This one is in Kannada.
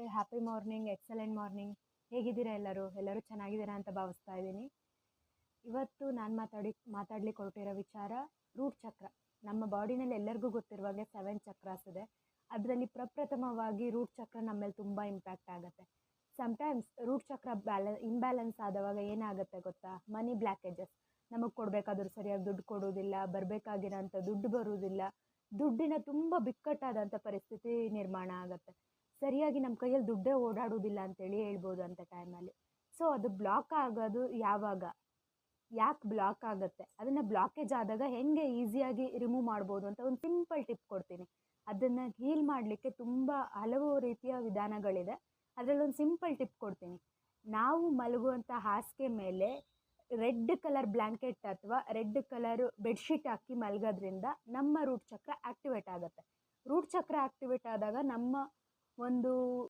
ನಮಸ್ತೆ, ಹ್ಯಾಪಿ ಮಾರ್ನಿಂಗ್, ಎಕ್ಸಲೆಂಟ್ ಮಾರ್ನಿಂಗ್. ಹೇಗಿದ್ದೀರಾ ಎಲ್ಲರೂ? ಎಲ್ಲರೂ ಚೆನ್ನಾಗಿದ್ದೀರಾ ಅಂತ ಭಾವಿಸ್ತಾ ಇದ್ದೀನಿ. ಇವತ್ತು ನಾನು ಮಾತಾಡ್ಲಿಕ್ಕೆ ಹೊರಟಿರೋ ವಿಚಾರ ರೂಟ್ ಚಕ್ರ. ನಮ್ಮ ಬಾಡಿನಲ್ಲಿ ಎಲ್ಲರಿಗೂ ಗೊತ್ತಿರುವಾಗೆ 7 ಚಕ್ರಾಸ್ ಇದೆ. ಅದರಲ್ಲಿ ಪ್ರಪ್ರಥಮವಾಗಿ ರೂಟ್ ಚಕ್ರ ನಮ್ಮ ಮೇಲೆ ತುಂಬ ಇಂಪ್ಯಾಕ್ಟ್ ಆಗುತ್ತೆ. ಸಮ್ಟೈಮ್ಸ್ ರೂಟ್ ಚಕ್ರ ಇಂಬ್ಯಾಲೆನ್ಸ್ ಆದವಾಗ ಏನಾಗುತ್ತೆ ಗೊತ್ತಾ? ಮನಿ ಬ್ಲ್ಯಾಕೇಜಸ್. ನಮಗೆ ಕೊಡಬೇಕಾದ್ರೂ ಸರಿಯಾಗಿ ದುಡ್ಡು ಕೊಡೋದಿಲ್ಲ, ಬರಬೇಕಾಗಿರೋಂಥ ದುಡ್ಡು ಬರೋದಿಲ್ಲ, ದುಡ್ಡಿನ ತುಂಬ ಬಿಕ್ಕಟ್ಟಾದಂಥ ಪರಿಸ್ಥಿತಿ ನಿರ್ಮಾಣ ಆಗುತ್ತೆ. ಸರಿಯಾಗಿ ನಮ್ಮ ಕೈಯಲ್ಲಿ ದುಡ್ಡೇ ಓಡಾಡೋದಿಲ್ಲ ಅಂತೇಳಿ ಹೇಳ್ಬೋದು ಅಂಥ ಟೈಮಲ್ಲಿ. ಸೊ ಅದು ಬ್ಲಾಕ್ ಆಗೋದು ಯಾವಾಗ, ಯಾಕೆ ಬ್ಲಾಕ್ ಆಗುತ್ತೆ, ಅದನ್ನು ಬ್ಲಾಕೇಜ್ ಆದಾಗ ಹೆಂಗೆ ಈಸಿಯಾಗಿ ರಿಮೂವ್ ಮಾಡ್ಬೋದು ಅಂತ ಒಂದು ಸಿಂಪಲ್ ಟಿಪ್ ಕೊಡ್ತೀನಿ. ಅದನ್ನು ಹೀಲ್ ಮಾಡಲಿಕ್ಕೆ ತುಂಬ ಹಲವು ರೀತಿಯ ವಿಧಾನಗಳಿದೆ. ಅದರಲ್ಲೊಂದು ಸಿಂಪಲ್ ಟಿಪ್ ಕೊಡ್ತೀನಿ. ನಾವು ಮಲಗುವಂಥ ಹಾಸಿಗೆ ಮೇಲೆ ರೆಡ್ ಕಲರ್ ಬ್ಲ್ಯಾಂಕೆಟ್ ಅಥವಾ ರೆಡ್ ಕಲರ್ ಬೆಡ್ಶೀಟ್ ಹಾಕಿ ಮಲಗೋದ್ರಿಂದ ನಮ್ಮ ರೂಟ್ ಚಕ್ರ ಆಕ್ಟಿವೇಟ್ ಆಗುತ್ತೆ. ರೂಟ್ ಚಕ್ರ ಆಕ್ಟಿವೇಟ್ ಆದಾಗ ನಮ್ಮ ಒಂದು